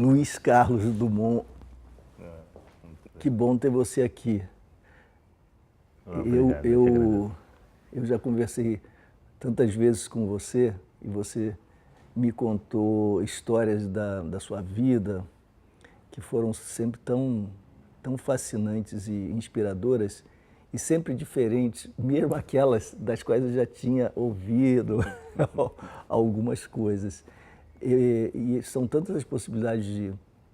Luiz Carlos Dumont. Que bom ter você aqui. Obrigado, Eu já conversei tantas vezes com você e você me contou histórias da sua vida que foram sempre tão fascinantes e inspiradoras e sempre diferentes, mesmo aquelas das quais eu já tinha ouvido algumas coisas. E são tantas as possibilidades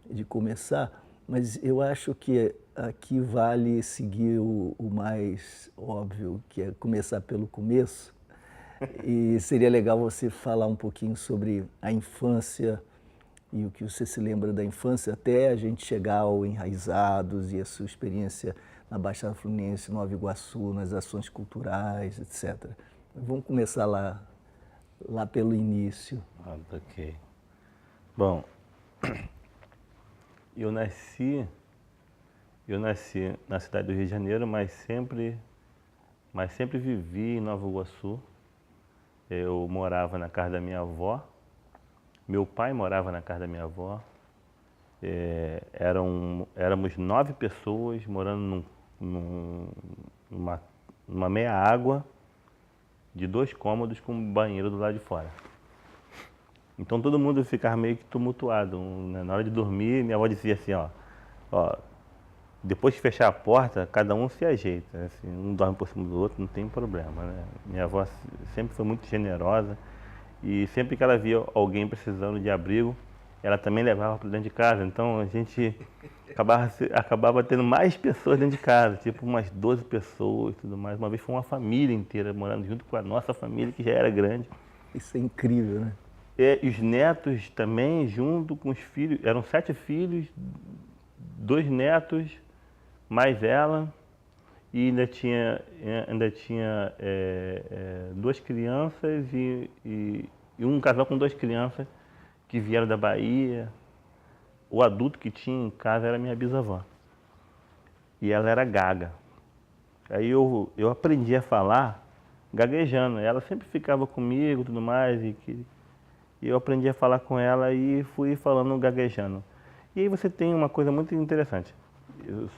de começar, mas eu acho que aqui vale seguir o mais óbvio, que é começar pelo começo. E seria legal você falar um pouquinho sobre a infância e o que você se lembra da infância até a gente chegar ao Enraizados e a sua experiência na Baixada Fluminense, Nova Iguaçu, nas ações culturais, etc. Vamos começar lá pelo início. Ok. Bom, eu nasci na cidade do Rio de Janeiro, mas sempre vivi em Nova Iguaçu. Eu morava na casa da minha avó. Meu pai morava na casa da minha avó. Éramos 9 pessoas morando numa meia água de 2 cômodos com um banheiro do lado de fora. Então todo mundo ficava meio que tumultuado, né? Na hora de dormir, minha avó dizia assim, ó, depois de fechar a porta, cada um se ajeita, assim, um dorme por cima do outro, não tem problema, né? Minha avó sempre foi muito generosa e sempre que ela via alguém precisando de abrigo, ela também levava para dentro de casa. Então a gente acabava tendo mais pessoas dentro de casa, tipo umas 12 pessoas e tudo mais. Uma vez foi uma família inteira morando junto com a nossa família, que já era grande. Isso é incrível, né? E os netos também, junto com os filhos, eram 7 filhos, 2 netos, mais ela, e ainda tinha 2 crianças e um casal com 2 crianças que vieram da Bahia. O adulto que tinha em casa era minha bisavó. E ela era gaga. Aí eu aprendi a falar gaguejando. Ela sempre ficava comigo e tudo mais. E eu aprendi a falar com ela e fui falando gaguejando. E aí você tem uma coisa muito interessante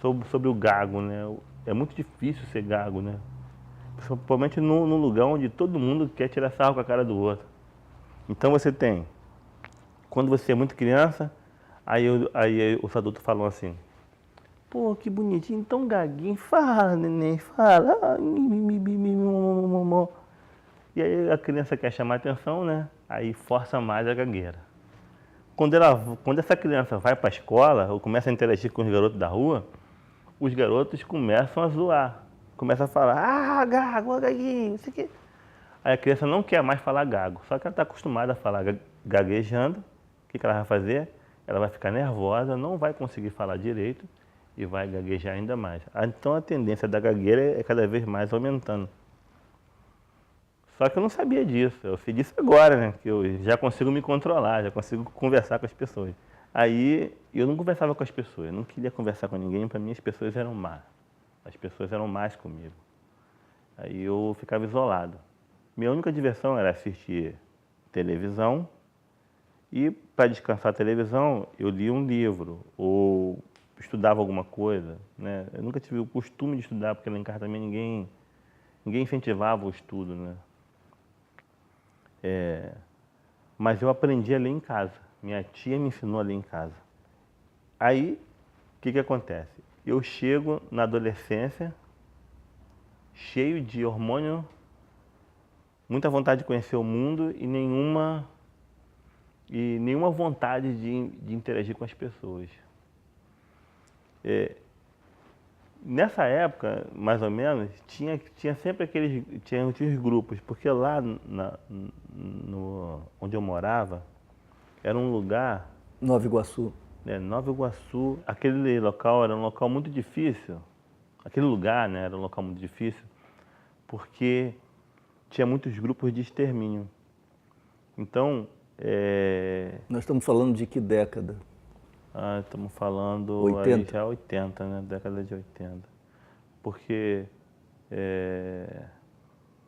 sobre o gago, né? É muito difícil ser gago, né? Principalmente num lugar onde todo mundo quer tirar sarro com a cara do outro. Então você tem, quando você é muito criança, aí os adultos falam assim, pô, que bonitinho, tão gaguinho, fala, neném, fala. E aí a criança quer chamar atenção, né? Aí força mais a gagueira. Quando essa criança vai para a escola ou começa a interagir com os garotos da rua, os garotos começam a zoar. Começam a falar, gago, gaguinho, isso aqui. Aí a criança não quer mais falar gago, só que ela está acostumada a falar gaguejando. O que ela vai fazer? Ela vai ficar nervosa, não vai conseguir falar direito e vai gaguejar ainda mais. Então a tendência da gagueira é cada vez mais aumentando. Só que eu não sabia disso, eu sei disso agora, né? Que eu já consigo me controlar, já consigo conversar com as pessoas. Aí eu não conversava com as pessoas, eu não queria conversar com ninguém, para mim as pessoas eram más. As pessoas eram más comigo. Aí eu ficava isolado. Minha única diversão era assistir televisão e, para descansar a televisão, eu lia um livro ou estudava alguma coisa, né? Eu nunca tive o costume de estudar, porque lá em casa também ninguém incentivava o estudo, né? Mas eu aprendi a ler em casa. Minha tia me ensinou a ler em casa. Aí, o que acontece? Eu chego na adolescência, cheio de hormônio, muita vontade de conhecer o mundo e nenhuma vontade de interagir com as pessoas. Nessa época, mais ou menos, tinha sempre tinha os grupos, porque lá onde eu morava, era um lugar... Nova Iguaçu. Nova Iguaçu, aquele local era um local muito difícil, aquele lugar, né, era um local muito difícil, porque tinha muitos grupos de extermínio. Então... Nós estamos falando de que década? Estamos falando 80? aí já 80, né? Década de 80. Porque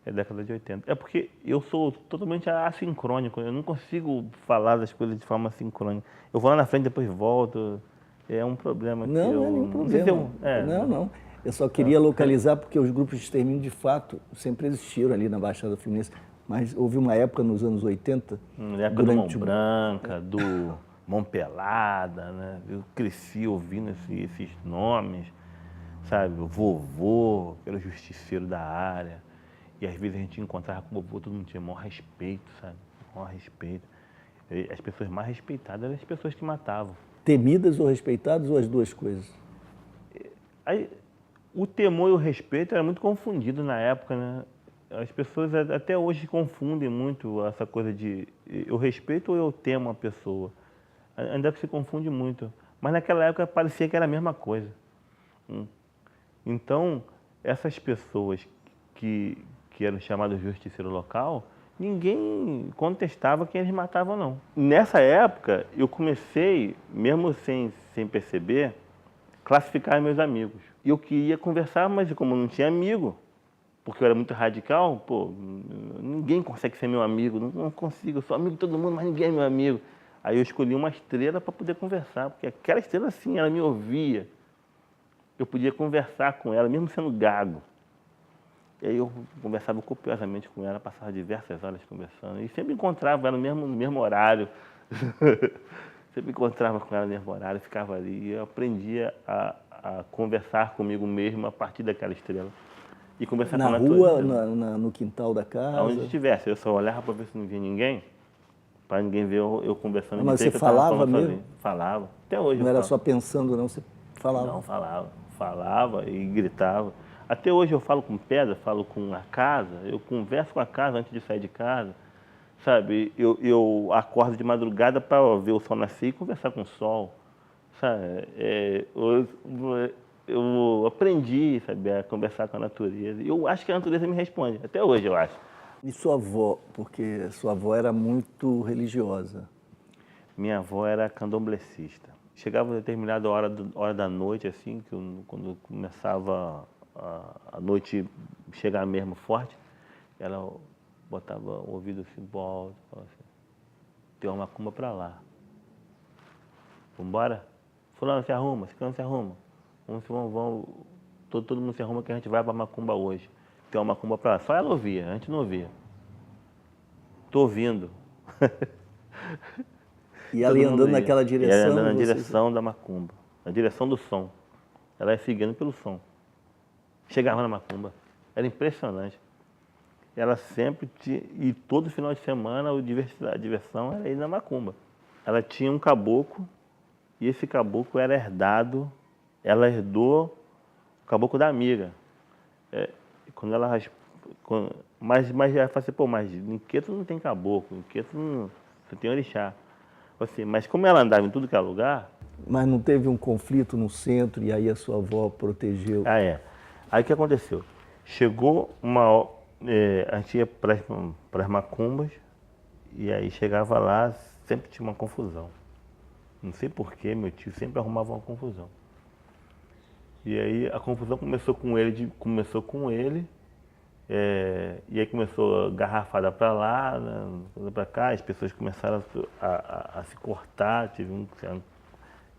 É década de 80. É porque eu sou totalmente assincrônico, eu não consigo falar das coisas de forma sincrônica. Eu vou lá na frente, depois volto. É um problema que Não, não é eu... nenhum Não sei se problema. eu... É, Não, não. Eu só queria localizar porque os grupos de extermínio, de fato, sempre existiram ali na Baixada Fluminense. Mas houve uma época nos anos 80, na época do Mão Branca, do Mão Pelada, né? Eu cresci ouvindo esses nomes, sabe? O vovô, que era o justiceiro da área. E às vezes a gente encontrava com o vovô, todo mundo tinha maior respeito, sabe? Maior respeito. E as pessoas mais respeitadas eram as pessoas que matavam. temidas ou respeitadas ou as duas coisas? Aí, o temor e o respeito era muito confundido na época, né? As pessoas até hoje confundem muito essa coisa de eu respeito ou eu temo a pessoa. Ainda que se confunde muito. Mas naquela época parecia que era a mesma coisa. Então, essas pessoas que eram chamadas de justiceiro local, ninguém contestava quem eles matavam, não. Nessa época, eu comecei, mesmo sem perceber, classificar meus amigos. E eu queria conversar, mas como eu não tinha amigo, porque eu era muito radical, pô, ninguém consegue ser meu amigo, não consigo, eu sou amigo de todo mundo, mas ninguém é meu amigo. Aí eu escolhi uma estrela para poder conversar, porque aquela estrela, sim, ela me ouvia. Eu podia conversar com ela, mesmo sendo gago. E aí eu conversava copiosamente com ela, passava diversas horas conversando. E sempre encontrava ela no mesmo horário. Sempre encontrava com ela no mesmo horário, ficava ali. E eu aprendia a conversar comigo mesmo a partir daquela estrela. E conversar Na com a rua, natureza. no quintal da casa? Aonde estivesse. Eu só olhava para ver se não via ninguém. Para ninguém ver eu conversando. Mas você Que eu tava falava falando mesmo? sozinho. Falava. Até hoje Não eu era falo. só pensando, não, você falava. Não, falava e gritava. Até hoje eu falo com pedra, falo com a casa, eu converso com a casa antes de sair de casa, sabe? Eu acordo de madrugada para ver o sol nascer e conversar com o sol, sabe? Eu aprendi, sabe, a conversar com a natureza. Eu acho que a natureza me responde, até hoje eu acho. E sua avó, porque sua avó era muito religiosa. Minha avó era candomblessista. Chegava a determinada hora da noite, assim, quando começava a noite chegar mesmo forte, ela botava o ouvido assim pro alto, falava assim, tem uma macumba pra lá. Vambora? Fulano se arruma, ciclano se arruma. Vamos, todo mundo se arruma que a gente vai pra macumba hoje. Tem uma macumba pra lá. Só ela ouvia, a gente não ouvia. Tô ouvindo. E ela ia andando naquela direção? E ela andando na direção da macumba, na direção do som. Ela ia seguindo pelo som. Chegava na macumba. Era impressionante. Ela sempre tinha... E todo final de semana a diversão era ir na macumba. Ela tinha um caboclo e esse caboclo era herdado. Ela herdou o caboclo da amiga. Quando ela... Mas ela falou assim, pô, mas em Queto não tem caboclo, em Queto não tem orixá. Assim, mas como ela andava em tudo que é lugar... Mas não teve um conflito no centro e aí a sua avó protegeu? Ah, é. Aí o que aconteceu? Chegou a gente ia para as macumbas e aí chegava lá, sempre tinha uma confusão. Não sei porquê, meu tio sempre arrumava uma confusão. E aí a confusão começou com ele, e aí começou a garrafada para lá, né, para cá, as pessoas começaram a se cortar, teve um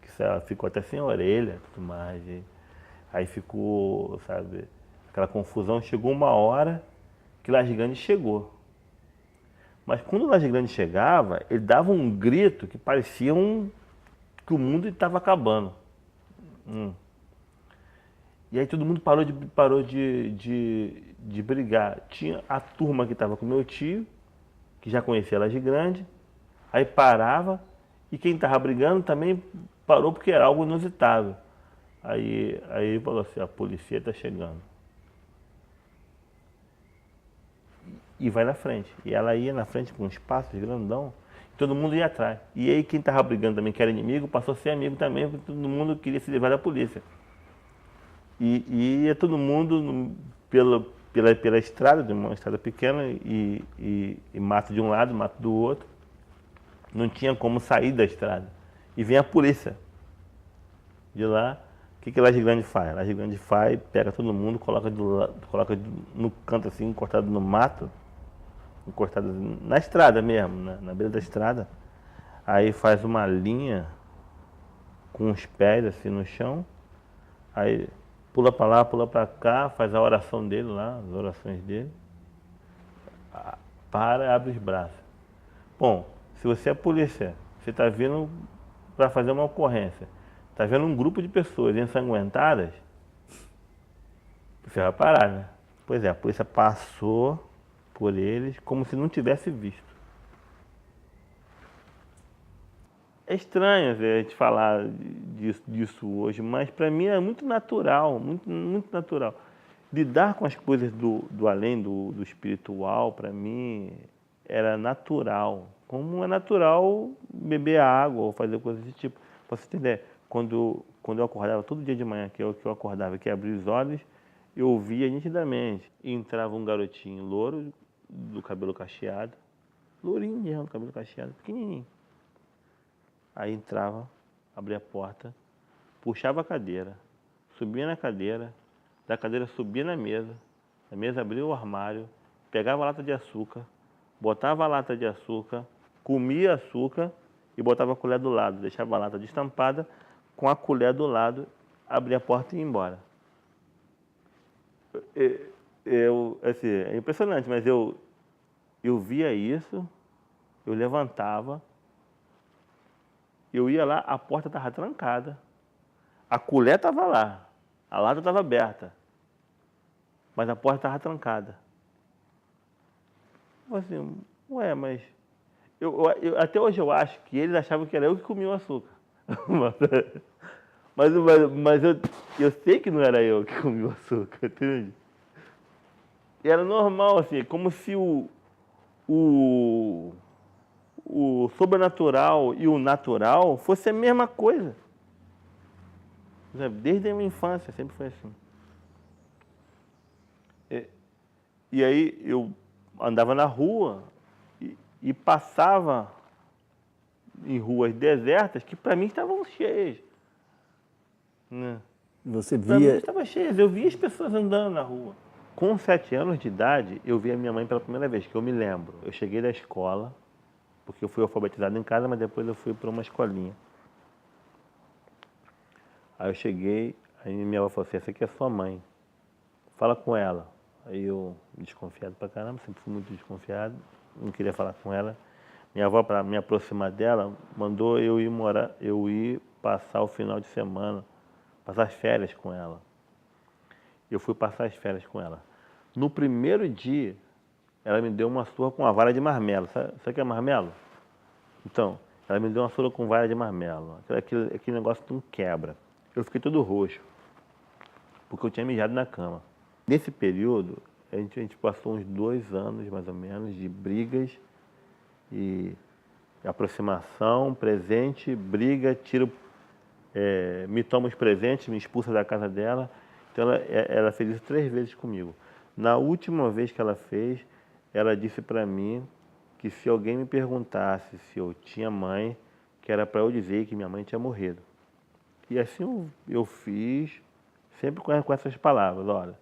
que ficou até sem orelha e tudo mais. Aí ficou, sabe, aquela confusão. Chegou uma hora que Laje Grande chegou. Mas quando o Laje Grande chegava, ele dava um grito que parecia que o mundo estava acabando. E aí todo mundo parou de brigar. Tinha a turma que estava com meu tio, que já conhecia Laje Grande, aí parava, e quem estava brigando também parou porque era algo inusitado. Aí ele falou assim, a polícia está chegando. E vai na frente. E ela ia na frente com um espaço grandão, e todo mundo ia atrás. E aí quem estava brigando também, que era inimigo, passou a ser amigo também, porque todo mundo queria se livrar da polícia. E ia todo mundo pela estrada, de uma estrada pequena, e mato de um lado, mato do outro. Não tinha como sair da estrada. E vem a polícia de lá, que a Laje Grande faz? A Laje Grande faz, pega todo mundo, coloca no canto assim, encostado no mato, encostado na estrada mesmo, na beira da estrada. Aí faz uma linha com os pés assim no chão, aí pula para lá, pula para cá, faz a oração dele lá, as orações dele, para, abre os braços. Bom, se você é polícia, você está vindo para fazer uma ocorrência, está vendo um grupo de pessoas ensanguentadas, você vai parar, né? Pois é, a polícia passou por eles como se não tivesse visto. É estranho a gente falar disso hoje, mas para mim é muito natural, muito natural. Lidar com as coisas do além, do espiritual, para mim era natural. Como é natural beber água ou fazer coisas desse tipo. Pra você entender, quando eu acordava todo dia de manhã, que eu acordava, que abria os olhos, eu via nitidamente. E entrava um garotinho louro, do cabelo cacheado, lourinho mesmo, cabelo cacheado, pequenininho. Aí entrava, abria a porta, puxava a cadeira, subia na cadeira, da cadeira subia na mesa, a mesa abria o armário, pegava a lata de açúcar, botava a lata de açúcar, comia açúcar e botava a colher do lado, deixava a lata destampada, com a colher do lado, abria a porta e ia embora. Assim, é impressionante, mas eu via isso, eu levantava, eu ia lá, a porta estava trancada, a colher estava lá, a lata estava aberta, mas a porta estava trancada. Eu assim, ué, mas... até hoje eu acho que eles achavam que era eu que comia o açúcar. Mas eu sei que não era eu que comia o açúcar, entende? E era normal, assim, como se o sobrenatural e o natural fosse a mesma coisa. Desde a minha infância, sempre foi assim. E aí eu andava na rua e passava em ruas desertas que para mim estavam cheias. Né? Você Para mim via... estavam cheias, eu via as pessoas andando na rua. Com 7 anos de idade, eu vi a minha mãe pela primeira vez, que eu me lembro. Eu cheguei da escola, porque eu fui alfabetizado em casa, mas depois eu fui para uma escolinha. Aí eu cheguei, aí minha avó falou assim, essa aqui é sua mãe, fala com ela. Aí eu, desconfiado pra caramba, sempre fui muito desconfiado, não queria falar com ela. Minha avó, para me aproximar dela, mandou eu ir passar o final de semana, passar as férias com ela. Eu fui passar as férias com ela. No primeiro dia, ela me deu uma surra com uma vara de marmelo. Sabe o que é marmelo? Então, ela me deu uma surra com vara de marmelo. Aquele negócio que não quebra. Eu fiquei todo roxo, porque eu tinha mijado na cama. Nesse período, a gente passou uns 2 anos, mais ou menos, de brigas e aproximação, presente, briga, me toma os presentes, me expulsa da casa dela. Então ela fez isso 3 vezes comigo. Na última vez que ela fez, ela disse para mim que se alguém me perguntasse se eu tinha mãe, que era para eu dizer que minha mãe tinha morrido. E assim eu fiz, sempre com essas palavras, olha.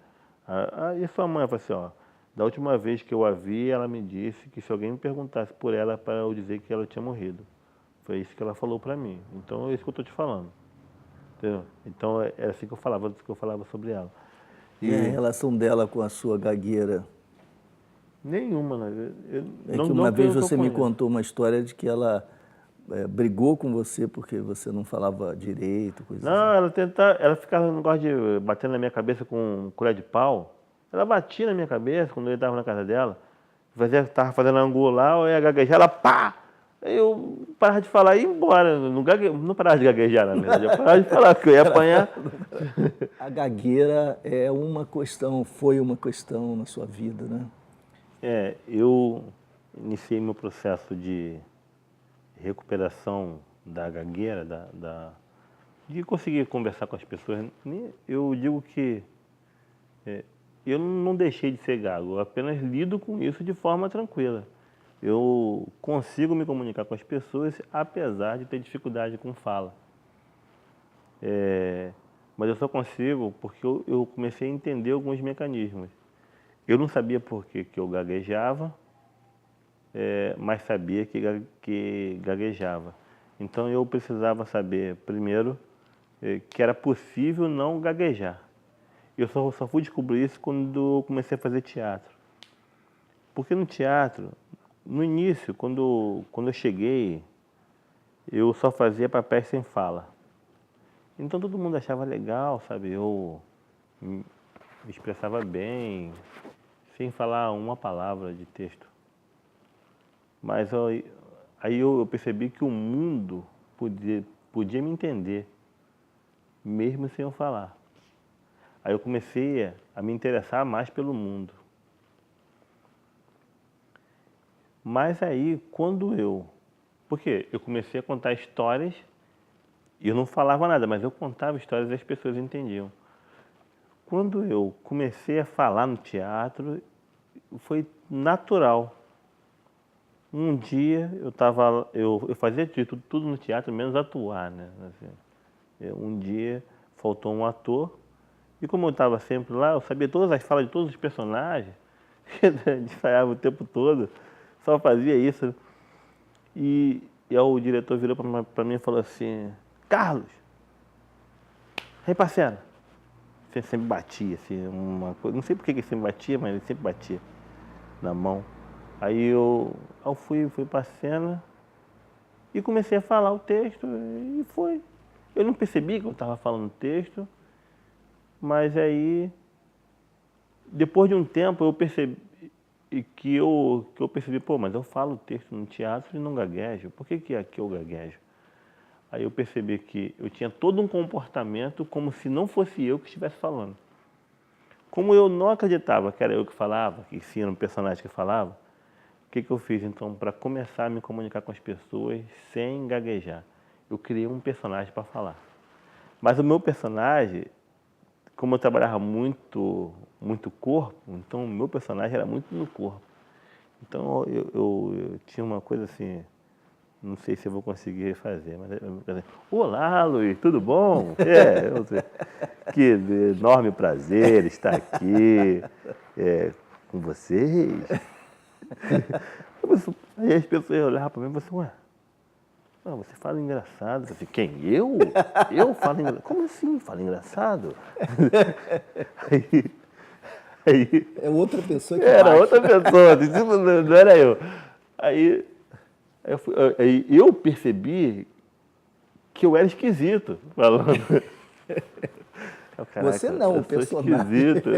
E sua mãe? Eu falei assim, ó, da última vez que eu a vi, ela me disse que se alguém me perguntasse por ela, para eu dizer que ela tinha morrido. Foi isso que ela falou para mim. Então é isso que eu estou te falando. Entendeu? Então era assim que eu falava sobre ela. E a relação dela com a sua gagueira? Nenhuma, né? É que uma vez você me contou uma história de que ela brigou com você porque você não falava direito, coisa Não, ela ficava no negócio de batendo na minha cabeça com colher de pau. Ela batia na minha cabeça quando eu estava na casa dela. Estava fazendo angular, eu ia gaguejar, ela pá! Aí eu parava de falar e ia embora. Não parava de gaguejar, na verdade. Eu parava de falar, porque eu ia apanhar. A gagueira é uma questão, foi uma questão na sua vida, né? Eu iniciei meu processo de recuperação da gagueira, de conseguir conversar com as pessoas. Eu digo que eu não deixei de ser gago, eu apenas lido com isso de forma tranquila. Eu consigo me comunicar com as pessoas, apesar de ter dificuldade com fala. Mas eu só consigo porque eu comecei a entender alguns mecanismos. Eu não sabia por que eu gaguejava, mas sabia que gaguejava. Então eu precisava saber, primeiro, que era possível não gaguejar. Eu só fui descobrir isso quando eu comecei a fazer teatro. Porque no teatro, no início, quando eu cheguei, eu só fazia papéis sem fala. Então todo mundo achava legal, sabe? Eu me expressava bem, sem falar uma palavra de texto. Mas aí eu percebi que o mundo podia me entender, mesmo sem eu falar. Aí eu comecei a me interessar mais pelo mundo. Mas aí, porque eu comecei a contar histórias e eu não falava nada, mas eu contava histórias e as pessoas entendiam. Quando eu comecei a falar no teatro, foi natural. Um dia eu fazia tudo no teatro, menos atuar, né? Assim, um dia faltou um ator e como eu estava sempre lá, eu sabia todas as falas de todos os personagens, ensaiava o tempo todo, só fazia isso. E aí o diretor virou para mim e falou assim: Carlos, vem pra cena. Ele sempre batia, assim, uma coisa. Não sei por que ele sempre batia, mas ele sempre batia na mão. Aí eu fui pra cena e comecei a falar o texto e foi. Eu não percebi que eu estava falando o texto, mas aí, depois de um tempo, eu percebi pô, mas eu falo o texto no teatro e não gaguejo. Por que aqui eu gaguejo? Aí eu percebi que eu tinha todo um comportamento como se não fosse eu que estivesse falando. Como eu não acreditava que era eu que falava, que sim, era um personagem que falava, o que eu fiz então para começar a me comunicar com as pessoas sem gaguejar? Eu criei um personagem para falar. Mas o meu personagem, como eu trabalhava muito corpo, então o meu personagem era muito no corpo. Então eu tinha uma coisa assim, não sei se eu vou conseguir fazer, mas olá, Luiz, tudo bom? Que enorme prazer estar aqui com vocês. Aí as pessoas olhavam para mim e falavam assim, ué, você fala engraçado. Eu falei, quem? Eu? Eu falo engraçado? Como assim fala engraçado? Aí, É outra pessoa que era bate. outra pessoa, não era eu. Aí eu percebi que eu era esquisito falando. Você não, o personagem. Esquisito.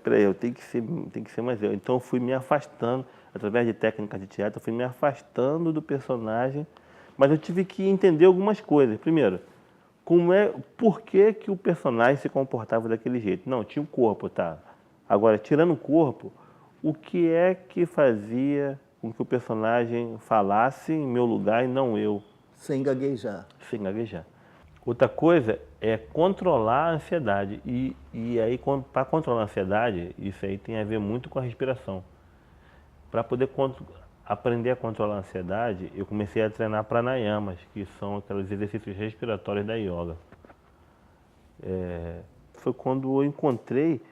Peraí, eu tenho que ser mais eu. Então eu fui me afastando, através de técnicas de teatro, eu fui me afastando do personagem, mas eu tive que entender algumas coisas. Primeiro, por que o personagem se comportava daquele jeito? Não, tinha o corpo, tá? Agora, tirando o corpo, o que é que fazia com que o personagem falasse em meu lugar e não eu? Sem gaguejar. Sem gaguejar. Outra coisa é controlar a ansiedade. E aí, para controlar a ansiedade, isso aí tem a ver muito com a respiração. Para poder aprender a controlar a ansiedade, eu comecei a treinar pranayamas, que são aqueles exercícios respiratórios da yoga. Foi quando eu encontrei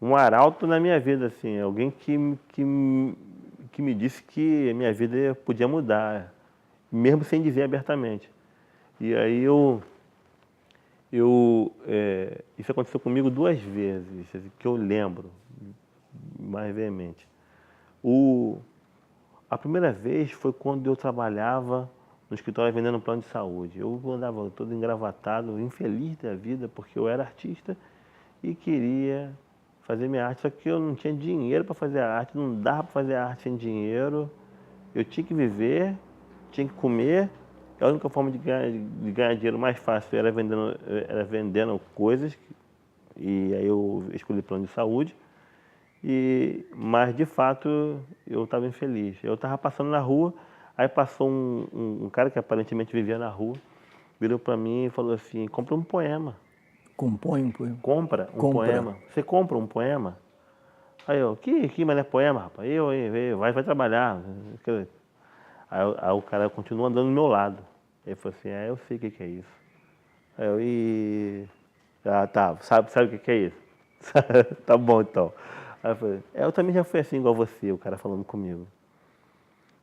um arauto na minha vida, assim, alguém que me disse que a minha vida podia mudar, mesmo sem dizer abertamente. E aí isso aconteceu comigo 2 vezes, assim, que eu lembro mais veemente. A primeira vez foi quando eu trabalhava no escritório vendendo plano de saúde. Eu andava todo engravatado, infeliz da vida, porque eu era artista e queria fazer minha arte, só que eu não tinha dinheiro para fazer a arte, não dava para fazer a arte sem dinheiro. Eu tinha que viver, tinha que comer. A única forma de ganhar dinheiro mais fácil era vendendo coisas, e aí eu escolhi plano de saúde. Mas de fato eu estava infeliz. Eu estava passando na rua, aí passou um cara que aparentemente vivia na rua, virou para mim e falou assim: compra um poema. Compõe um poema. Compra um poema. Você compra um poema? Aí eu, mas é poema, rapaz? Vai trabalhar. Aí o cara continua andando do meu lado. Ele falou assim, eu sei o que é isso. Aí eu, ah, tá, sabe o que é isso? Tá bom, então. Aí eu falei, eu também já fui assim igual você, o cara falando comigo.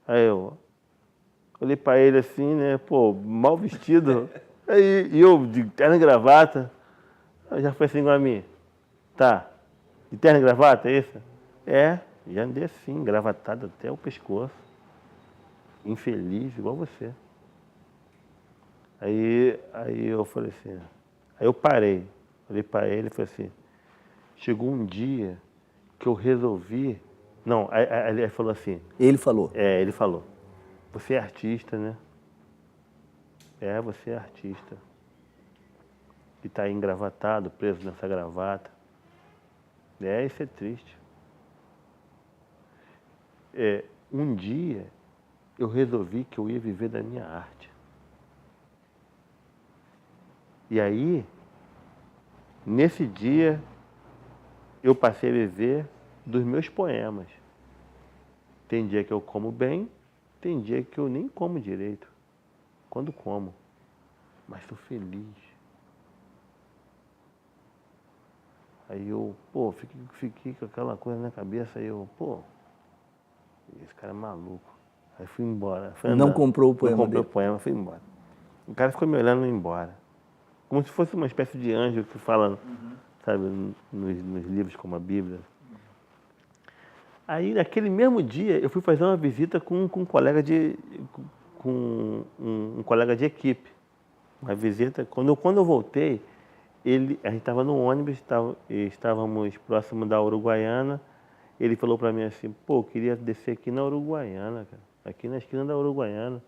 Aí eu olhei pra ele assim, né, pô, mal vestido. Aí e eu, de terno e gravata, eu já fui assim igual a mim. Tá, de terno e gravata, é isso? Já andei assim, gravatado até o pescoço. Infeliz, igual você. Aí eu falei assim, aí eu parei, olhei pra ele e falei assim, chegou um dia que eu resolvi. Não, aí ele falou assim. Ele falou. Ele falou. Você é artista, né? Você é artista. E tá aí engravatado, preso nessa gravata. Isso é triste. Um dia eu resolvi que eu ia viver da minha arte. E aí, nesse dia, eu passei a viver dos meus poemas. Tem dia que eu como bem, tem dia que eu nem como direito. Quando como, mas estou feliz. Aí eu, fiquei com aquela coisa na cabeça, aí eu, esse cara é maluco. Aí fui embora. Não comprou o poema dele? Não comprei o dele. poema, fui embora. O cara ficou me olhando e ia embora. Como se fosse uma espécie de anjo que fala, sabe, nos livros como a Bíblia. Aí, naquele mesmo dia, eu fui fazer uma visita com um colega um colega de equipe. Uma visita. Quando eu voltei, a gente estava no ônibus, estávamos próximo da Uruguaiana. Ele falou para mim assim, eu queria descer aqui na Uruguaiana, cara, aqui na esquina da Uruguaiana.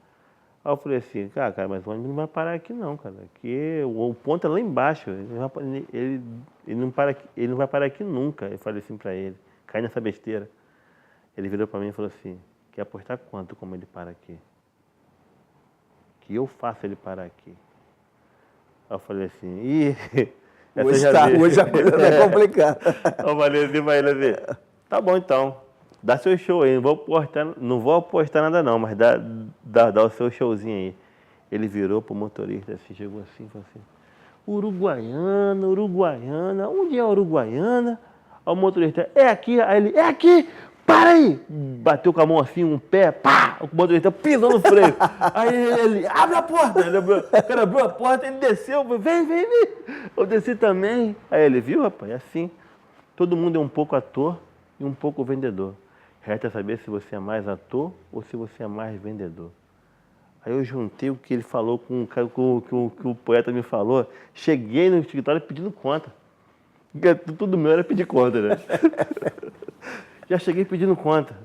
Aí eu falei assim, cara, mas o ônibus não vai parar aqui não, cara. Aqui, o ponto é lá embaixo. Ele não vai parar aqui nunca. Eu falei assim para ele, cai nessa besteira. Ele virou para mim e falou assim, quer apostar quanto como ele para aqui? Que eu faço ele parar aqui. Aí eu falei assim, hoje a coisa vai complicar. Eu falei assim pra ele assim, tá bom então, dá seu show aí, não vou apostar nada não, mas dá o seu showzinho aí. Ele virou pro motorista assim, chegou assim, falou assim, Uruguaiana, onde é a Uruguaiana? Aí o motorista, é aqui, aí ele, é aqui! Para aí! Bateu com a mão assim, um pé, pá! O motorista pisou no freio. Aí ele, abre a porta! O cara abriu a porta, ele desceu, vem! Eu desci também. Aí ele, viu, rapaz? É assim. Todo mundo é um pouco ator e um pouco vendedor. Resta saber se você é mais ator ou se você é mais vendedor. Aí eu juntei o que ele falou com o que o poeta me falou. Cheguei no escritório pedindo conta. Porque tudo meu era pedir conta, né? Já cheguei pedindo conta.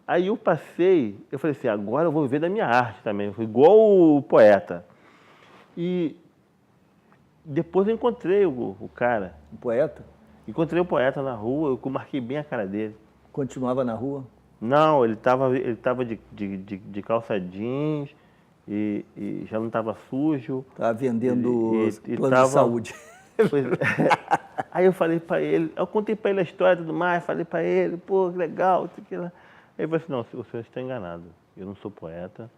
Aí eu falei assim, agora eu vou viver da minha arte também. Eu fui igual o poeta. E depois eu encontrei o cara. O poeta? Encontrei o poeta na rua, eu marquei bem a cara dele. Continuava na rua? Não, ele tava de calça jeans e já não estava sujo. Estava vendendo plano de saúde. Aí eu falei para ele, eu contei para ele a história e tudo mais, falei para ele, que legal, isso aqui lá. Aí ele falou assim, não, o senhor está enganado. Eu não sou poeta,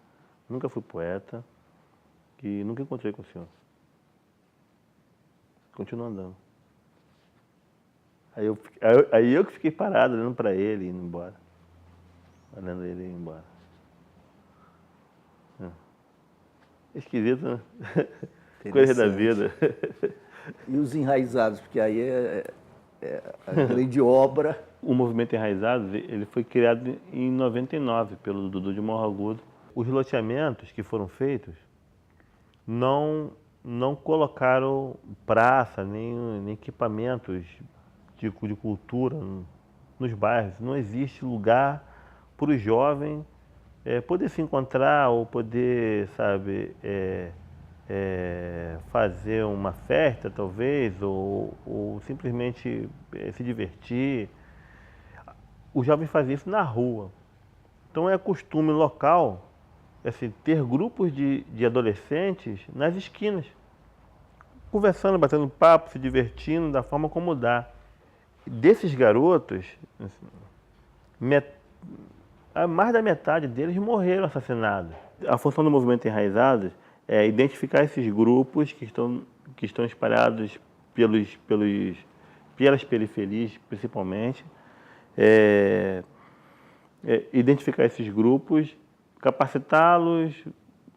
nunca fui poeta e nunca encontrei com o senhor. Continua andando. Aí eu que fiquei parado, olhando para ele e indo embora. Olhando ele ir embora. Esquisito, né? Coisa da vida. E os enraizados, porque aí é a grande obra. O movimento Enraizados, ele foi criado em 99 pelo Dudu de Morro Agudo. Os loteamentos que foram feitos não colocaram praça, nem equipamentos de cultura nos bairros. Não existe lugar para o jovem poder se encontrar ou poder, sabe, fazer uma festa, talvez, ou simplesmente se divertir. O jovem fazia isso na rua. Então é costume local assim, ter grupos de adolescentes nas esquinas, conversando, batendo papo, se divertindo da forma como dá. Desses garotos, mais da metade deles morreram assassinados. A função do movimento Enraizados é identificar esses grupos que estão espalhados pelas periferias, principalmente, identificar esses grupos, capacitá-los.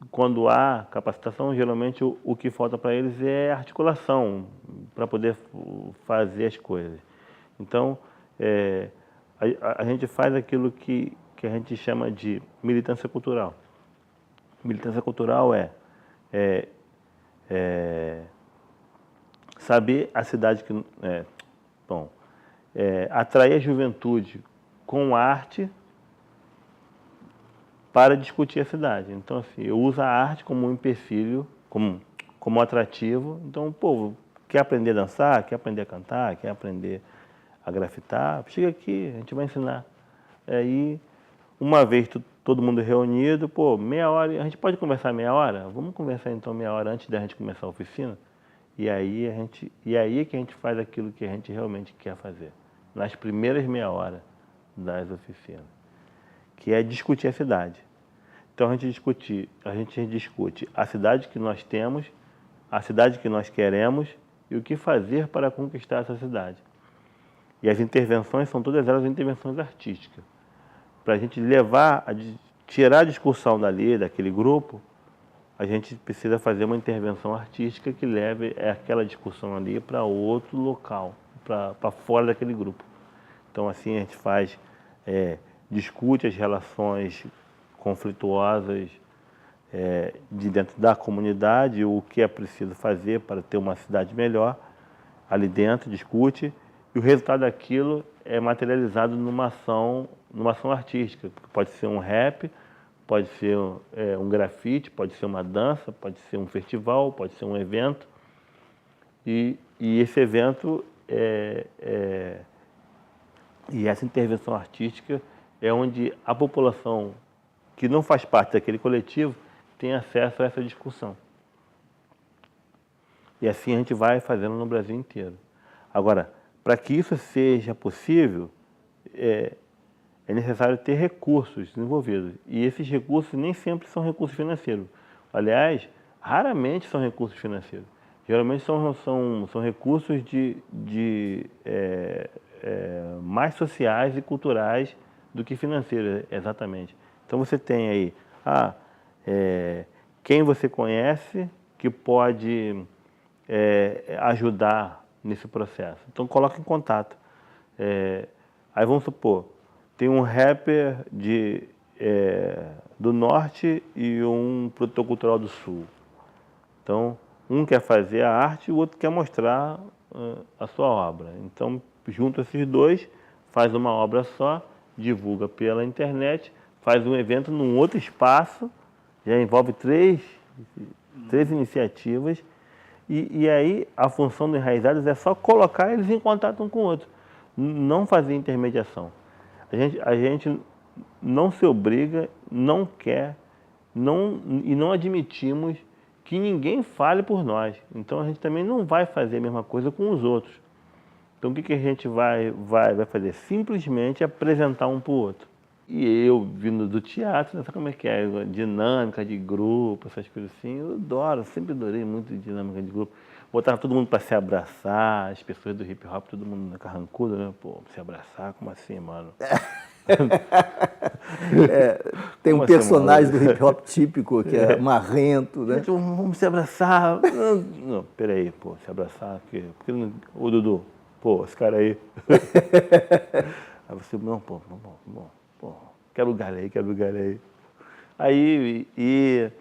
Quando há capacitação, geralmente o que falta para eles é articulação para poder fazer as coisas. Então, a gente faz aquilo que a gente chama de militância cultural. Militância cultural é saber a cidade que... atrair a juventude com arte para discutir a cidade. Então, assim, eu uso a arte como um empecilho, como atrativo. Então, o povo quer aprender a dançar, quer aprender a cantar, quer aprender a grafitar, chega aqui, a gente vai ensinar. Aí, uma vez todo mundo reunido, pô, meia hora, a gente pode conversar meia hora? Vamos conversar então meia hora antes da gente começar a oficina? E aí é que a gente faz aquilo que a gente realmente quer fazer, nas primeiras meia hora das oficinas, que é discutir a cidade. Então a gente discute a cidade que nós temos, a cidade que nós queremos e o que fazer para conquistar essa cidade. E as intervenções são todas elas intervenções artísticas. Para a gente tirar a discussão dali, daquele grupo, a gente precisa fazer uma intervenção artística que leve aquela discussão ali para outro local, para fora daquele grupo. Então assim a gente discute as relações conflituosas de dentro da comunidade, o que é preciso fazer para ter uma cidade melhor ali dentro, discute, e o resultado daquilo é materializado numa ação artística. Pode ser um rap, pode ser um grafite, pode ser uma dança, pode ser um festival, pode ser um evento. E esse evento e essa intervenção artística é onde a população que não faz parte daquele coletivo tem acesso a essa discussão. E assim a gente vai fazendo no Brasil inteiro. Agora, para que isso seja possível, é necessário ter recursos desenvolvidos. E esses recursos nem sempre são recursos financeiros. Aliás, raramente são recursos financeiros. Geralmente são recursos mais sociais e culturais do que financeiros, exatamente. Então você tem aí quem você conhece que pode ajudar nesse processo. Então coloca em contato. Aí vamos supor, tem um rapper do norte e um produtor cultural do sul. Então, um quer fazer a arte e o outro quer mostrar a sua obra. Então, junta esses dois, faz uma obra só, divulga pela internet, faz um evento num outro espaço, já envolve três iniciativas, e aí a função do Enraizados é só colocar eles em contato um com o outro, não fazer intermediação. A gente não se obriga, não quer, e não admitimos que ninguém fale por nós. Então a gente também não vai fazer a mesma coisa com os outros. Então o que a gente vai fazer? Simplesmente apresentar um para o outro. E eu, vindo do teatro, sabe como é que é? Dinâmica de grupo, essas coisas assim, eu adoro, sempre adorei muito dinâmica de grupo. Botava todo mundo para se abraçar, as pessoas do hip hop, todo mundo carrancudo, né? Pô, se abraçar, como assim, mano? Tem um personagem do hip hop típico que é marrento, né? Gente, vamos se abraçar. Não, peraí, pô, se abraçar, porque ô Dudu, pô, esse cara aí. Aí você, não, pô, quero lugar aí. Aí, e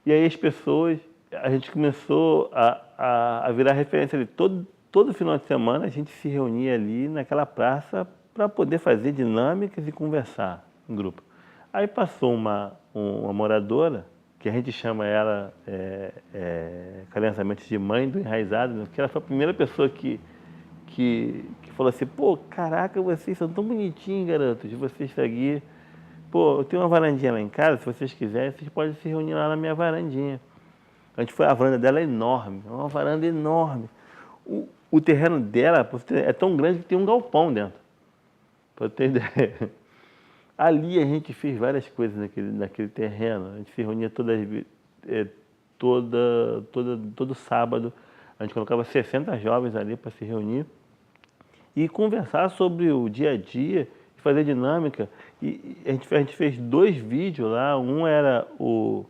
aí as pessoas, a gente começou a virar referência ali. Todo final de semana a gente se reunia ali naquela praça para poder fazer dinâmicas e conversar em grupo. Aí passou uma moradora, que a gente chama ela carinhosamente de mãe do Enraizado, né? Porque ela foi a primeira pessoa que falou assim, pô, caraca, vocês são tão bonitinhos, garotos, vocês aqui. Pô, eu tenho uma varandinha lá em casa, se vocês quiserem, vocês podem se reunir lá na minha varandinha. A varanda dela é enorme, é uma varanda enorme. O terreno dela é tão grande que tem um galpão dentro, para ter ideia. Ali a gente fez várias coisas naquele terreno, a gente se reunia todo sábado. A gente colocava 60 jovens ali para se reunir e conversar sobre o dia a dia, fazer dinâmica. E a gente fez 2 vídeos lá. Um era o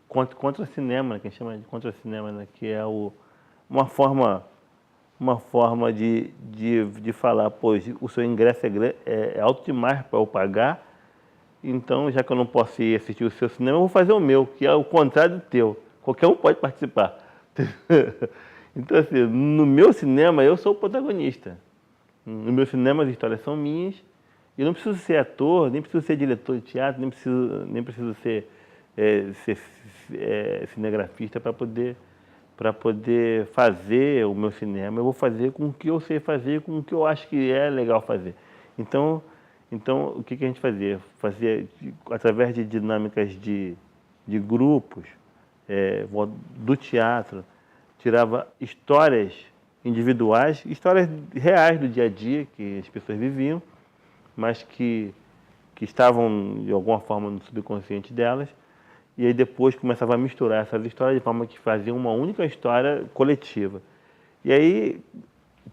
contra-cinema, que a gente chama de contra-cinema, né? Que é uma forma de falar, pois o seu ingresso é alto demais para eu pagar, então já que eu não posso ir assistir o seu cinema, eu vou fazer o meu, que é o contrário do teu. Qualquer um pode participar. Então, assim, no meu cinema eu sou o protagonista. No meu cinema as histórias são minhas. Eu não preciso ser ator, nem preciso ser diretor de teatro, nem preciso ser cinegrafista para poder fazer o meu cinema. Eu vou fazer com o que eu sei fazer, com o que eu acho que é legal fazer. Então o que a gente fazia? Fazia através de dinâmicas de grupos, do teatro, tirava histórias individuais, histórias reais do dia a dia que as pessoas viviam, mas que estavam de alguma forma no subconsciente delas. E aí depois começava a misturar essas histórias de forma que fazia uma única história coletiva. E aí,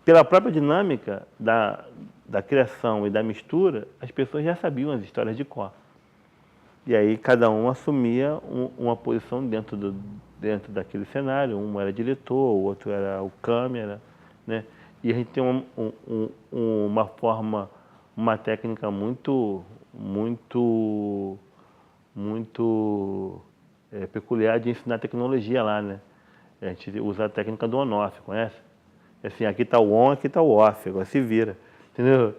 pela própria dinâmica da criação e da mistura, as pessoas já sabiam as histórias de cor. E aí cada um assumia uma posição dentro daquele cenário. Um era diretor, o outro era o câmera, né? E a gente tem uma técnica muito peculiar de ensinar tecnologia lá, né? A gente usa a técnica do on-off, conhece? Assim, aqui está o on, aqui está o off, agora se vira, entendeu?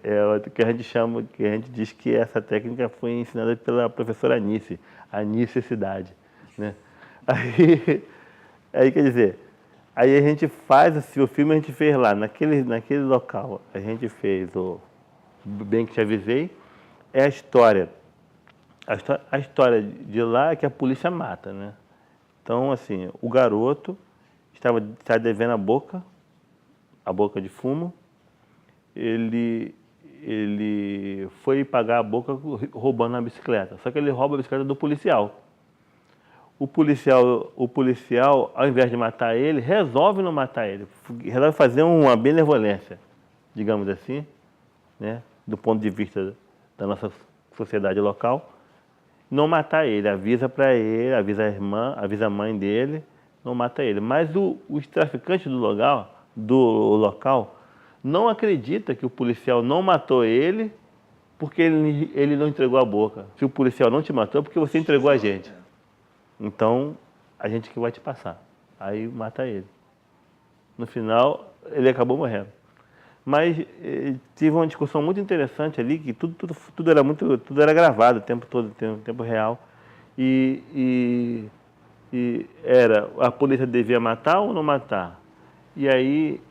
É o que a gente diz que essa técnica foi ensinada pela professora Anice, a necessidade, né? Aí quer dizer, aí a gente faz o filme, a gente fez lá, naquele local, a gente fez o Bem Que Te Avisei, é a história. A história de lá é que a polícia mata, né? Então, assim, o garoto estava devendo a boca de fumo. Ele foi pagar a boca roubando a bicicleta. Só que ele rouba a bicicleta do policial. O policial, ao invés de matar ele, resolve não matar ele. Resolve fazer uma benevolência, digamos assim, né? Do ponto de vista da nossa sociedade local. Não matar ele, avisa para ele, avisa a irmã, avisa a mãe dele, não mata ele. Mas os traficantes do local não acredita que o policial não matou ele porque ele não entregou a boca. Se o policial não te matou, é porque você entregou a gente. Então, a gente que vai te passar. Aí mata ele. No final, ele acabou morrendo. Mas tive uma discussão muito interessante ali, que tudo era gravado o tempo todo, em tempo real. E era, a polícia devia matar ou não matar? E aí,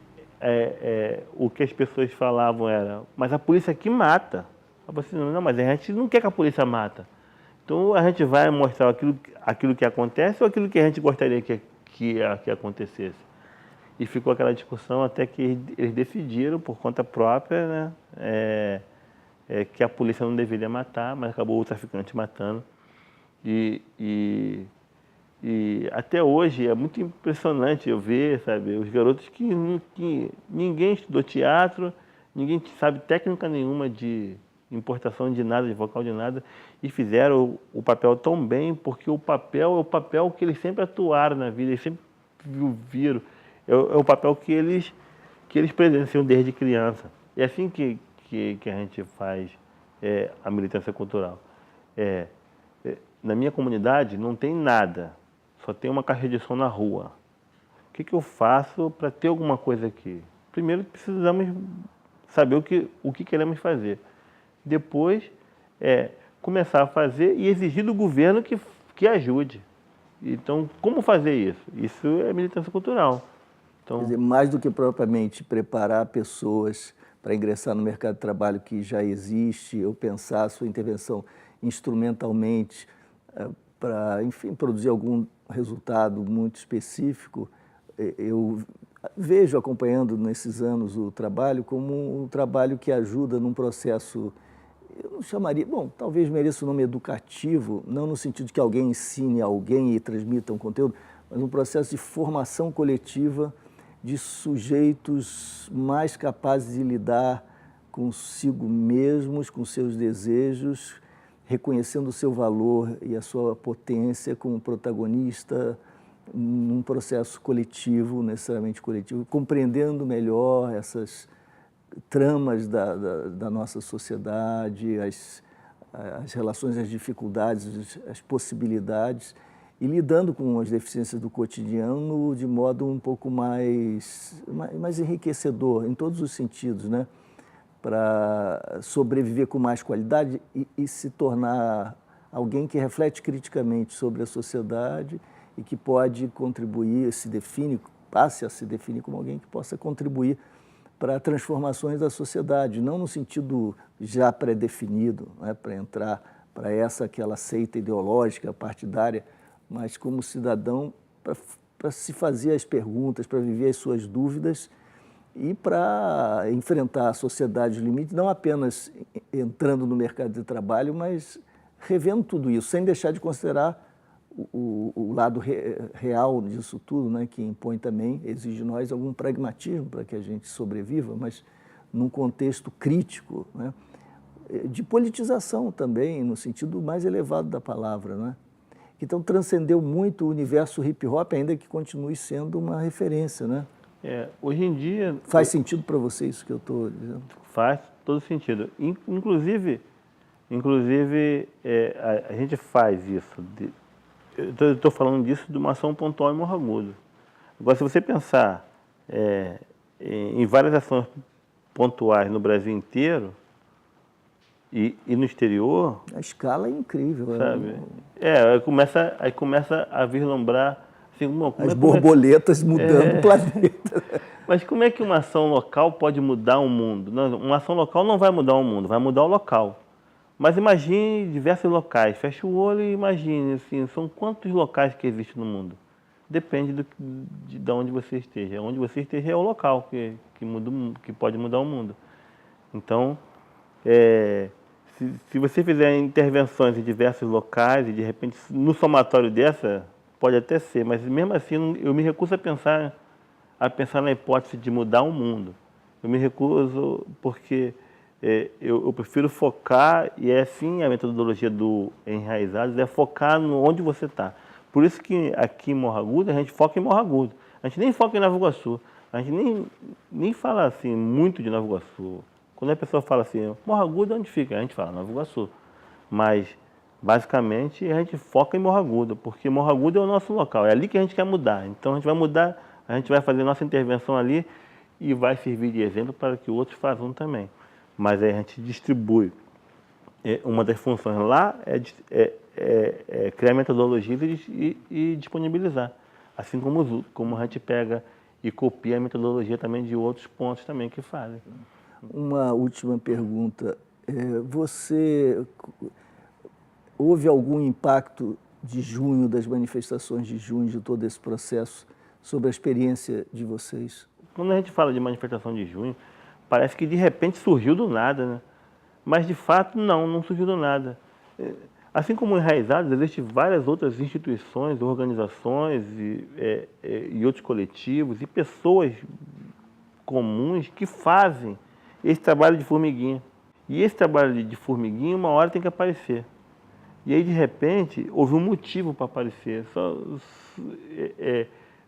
o que as pessoas falavam era, mas a polícia aqui mata. Eu falei assim, não, mas a gente não quer que a polícia mata. Então, a gente vai mostrar aquilo que acontece ou aquilo que a gente gostaria que acontecesse. E ficou aquela discussão até que eles decidiram, por conta própria, né, que a polícia não deveria matar, mas acabou o traficante matando. E até hoje é muito impressionante eu ver, sabe, os garotos que ninguém estudou teatro, ninguém sabe técnica nenhuma de importação de nada, de vocal de nada, e fizeram o papel tão bem, porque o papel é o papel que eles sempre atuaram na vida, eles sempre viram. É o papel que eles presenciam desde criança. É assim que a gente faz a militância cultural. Na minha comunidade não tem nada, só tem uma caixa de som na rua. O que eu faço para ter alguma coisa aqui? Primeiro precisamos saber o que queremos fazer. Depois, começar a fazer e exigir do governo que ajude. Então, como fazer isso? Isso é militância cultural. Então, quer dizer, mais do que propriamente preparar pessoas para ingressar no mercado de trabalho que já existe, ou pensar a sua intervenção instrumentalmente para, enfim, produzir algum resultado muito específico, eu vejo, acompanhando nesses anos o trabalho, como um trabalho que ajuda num processo eu não chamaria, bom, talvez mereça o nome educativo, não no sentido de que alguém ensine alguém e transmita um conteúdo, mas um processo de formação coletiva de sujeitos mais capazes de lidar consigo mesmos, com seus desejos, reconhecendo o seu valor e a sua potência como protagonista num processo coletivo, necessariamente coletivo, compreendendo melhor essas tramas da nossa sociedade, as relações, as dificuldades, as possibilidades, e lidando com as deficiências do cotidiano de modo um pouco mais enriquecedor, em todos os sentidos, né? Para sobreviver com mais qualidade e se tornar alguém que reflete criticamente sobre a sociedade e que pode contribuir, passe a se definir como alguém que possa contribuir para transformações da sociedade, não no sentido já pré-definido, né, para entrar para aquela seita ideológica, partidária, mas como cidadão para se fazer as perguntas, para viver as suas dúvidas e para enfrentar a sociedade de limites, não apenas entrando no mercado de trabalho, mas revendo tudo isso, sem deixar de considerar o lado real disso tudo, né, que impõe também, exige de nós algum pragmatismo para que a gente sobreviva, mas num contexto crítico, né, de politização também, no sentido mais elevado da palavra, né? Então transcendeu muito o universo hip-hop, ainda que continue sendo uma referência, né? Hoje em dia... Faz sentido para você isso que eu estou dizendo? Faz todo sentido. Inclusive a gente faz isso. Eu estou falando disso de uma ação pontual em Morro Agudo. Agora, se você pensar em várias ações pontuais no Brasil inteiro e no exterior... A escala é incrível. Sabe? Aí começa a vislumbrar... Assim, as borboletas mudando o planeta. Mas como é que uma ação local pode mudar o mundo? Não, uma ação local não vai mudar o mundo, vai mudar o local. Mas imagine diversos locais, feche o olho e imagine, assim, são quantos locais que existem no mundo? Depende de onde você esteja. Onde você esteja é o local que pode mudar o mundo. Então, se você fizer intervenções em diversos locais e de repente no somatório dessa, pode até ser, mas mesmo assim eu me recuso a pensar na hipótese de mudar o mundo. Eu me recuso porque... eu prefiro focar, e é assim a metodologia do Enraizados, é focar onde você está. Por isso que aqui em Morro Agudo, a gente foca em Morro Agudo. A gente nem foca em Nova Iguaçu. A gente nem fala assim muito de Nova Iguaçu. Quando a pessoa fala assim, Morro Agudo, onde fica? A gente fala Nova Iguaçu. Mas, basicamente, a gente foca em Morro Agudo, porque Morro Agudo é o nosso local. É ali que a gente quer mudar. Então, a gente vai mudar, a gente vai fazer nossa intervenção ali e vai servir de exemplo para que outros façam também. Mas aí a gente distribui. Uma das funções lá é criar metodologias e disponibilizar. Assim como a gente pega e copia a metodologia também de outros pontos também que fazem. Uma última pergunta. Houve algum impacto de junho, das manifestações de junho, de todo esse processo, sobre a experiência de vocês? Quando a gente fala de manifestação de junho, parece que de repente surgiu do nada, né? Mas de fato não surgiu do nada. Assim como Enraizados, existem várias outras instituições, organizações e outros coletivos e pessoas comuns que fazem esse trabalho de formiguinha. E esse trabalho de formiguinha, uma hora tem que aparecer. E aí, de repente, houve um motivo para aparecer.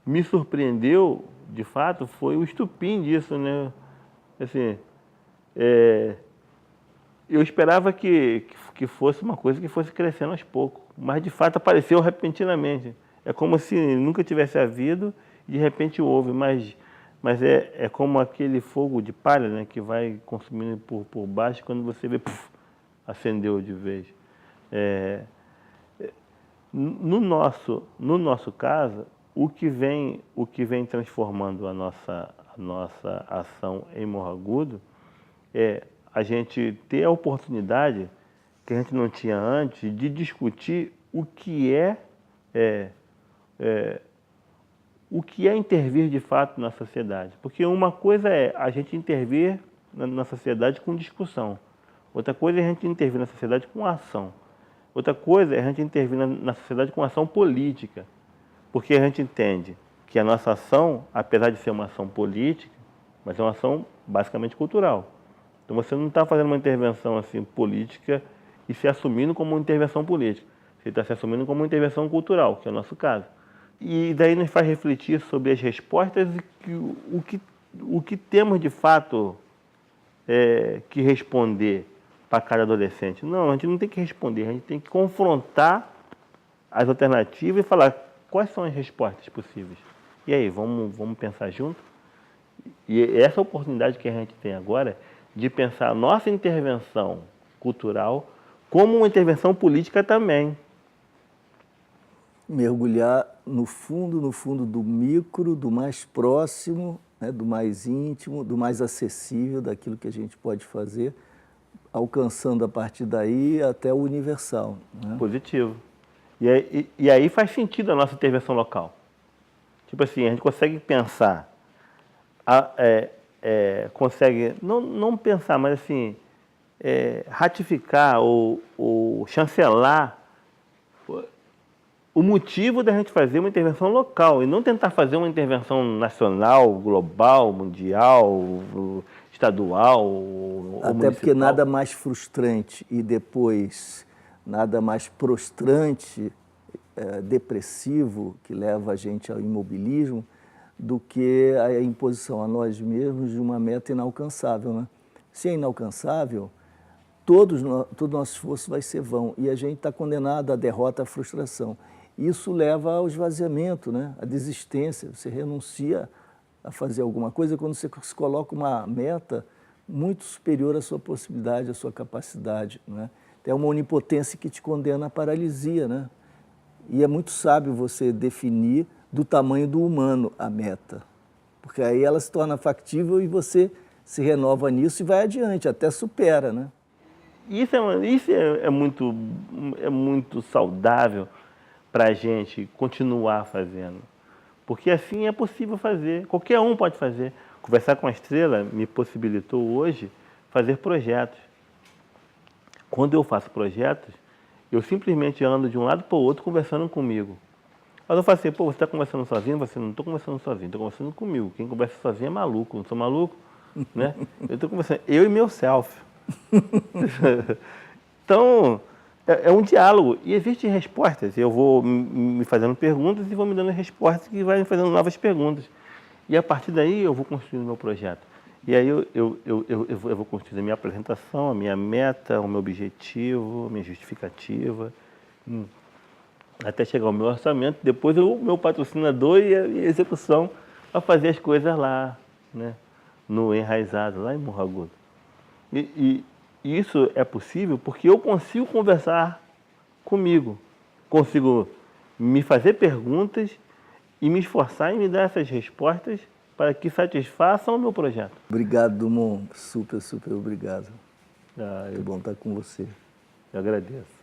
Me surpreendeu, de fato, foi o estupim disso, né? Assim, eu esperava que fosse uma coisa que fosse crescendo aos poucos, mas de fato apareceu repentinamente. É como se nunca tivesse havido e de repente houve, mas é como aquele fogo de palha, né, que vai consumindo por baixo, quando você vê, acendeu de vez. No nosso caso, o que vem transformando a nossa ação em Morro Agudo é a gente ter a oportunidade, que a gente não tinha antes, de discutir o que é intervir de fato na sociedade. Porque uma coisa é a gente intervir na sociedade com discussão. Outra coisa é a gente intervir na sociedade com ação. Outra coisa é a gente intervir na sociedade com ação política. Porque a gente entende que a nossa ação, apesar de ser uma ação política, mas é uma ação basicamente cultural. Então você não está fazendo uma intervenção assim, política e se assumindo como uma intervenção política. Você está se assumindo como uma intervenção cultural, que é o nosso caso. E daí nos faz refletir sobre as respostas e o que temos de fato que responder para cada adolescente. Não, a gente não tem que responder, a gente tem que confrontar as alternativas e falar quais são as respostas possíveis. E aí, vamos pensar junto? E essa oportunidade que a gente tem agora de pensar a nossa intervenção cultural como uma intervenção política também. Mergulhar no fundo do micro, do mais próximo, né, do mais íntimo, do mais acessível, daquilo que a gente pode fazer, alcançando a partir daí até o universal. Né? Positivo. E aí faz sentido a nossa intervenção local. Tipo assim, a gente consegue pensar, consegue, não pensar, mas assim, ratificar ou chancelar o motivo da gente fazer uma intervenção local e não tentar fazer uma intervenção nacional, global, mundial, estadual ou Até municipal. porque nada mais frustrante e depois nada mais prostrante, depressivo, que leva a gente ao imobilismo, do que a imposição a nós mesmos de uma meta inalcançável. Né? Se é inalcançável, todo o nosso esforço vai ser vão e a gente está condenado à derrota, à frustração. Isso leva ao esvaziamento, né? À desistência. Você renuncia a fazer alguma coisa quando você se coloca uma meta muito superior à sua possibilidade, à sua capacidade. Né? É uma onipotência que te condena à paralisia. Né? E é muito sábio você definir do tamanho do humano a meta, porque aí ela se torna factível e você se renova nisso e vai adiante, até supera. Né? Isso é muito saudável para a gente continuar fazendo. Porque assim é possível fazer, qualquer um pode fazer. Conversar com a Estrela me possibilitou hoje fazer projetos. Quando eu faço projetos, eu simplesmente ando de um lado para o outro conversando comigo. Mas eu falo assim, pô, você está conversando sozinho? Você não estou conversando sozinho, estou conversando comigo. Quem conversa sozinho é maluco, não sou maluco. Né? Eu estou conversando, eu e meu self. Então, é um diálogo e existem respostas. Eu vou me fazendo perguntas e vou me dando respostas que vai me fazendo novas perguntas. E a partir daí eu vou construindo o meu projeto. E aí eu vou construindo a minha apresentação, a minha meta, o meu objetivo, a minha justificativa, até chegar ao meu orçamento. Depois o meu patrocinador e a execução para fazer as coisas lá, né? No Enraizado, lá em Morro Agudo. E isso é possível porque eu consigo conversar comigo, consigo me fazer perguntas e me esforçar em me dar essas respostas para que satisfaçam o meu projeto. Obrigado, Dumont. Super obrigado. Ah, Muito bom estar com você. Eu agradeço.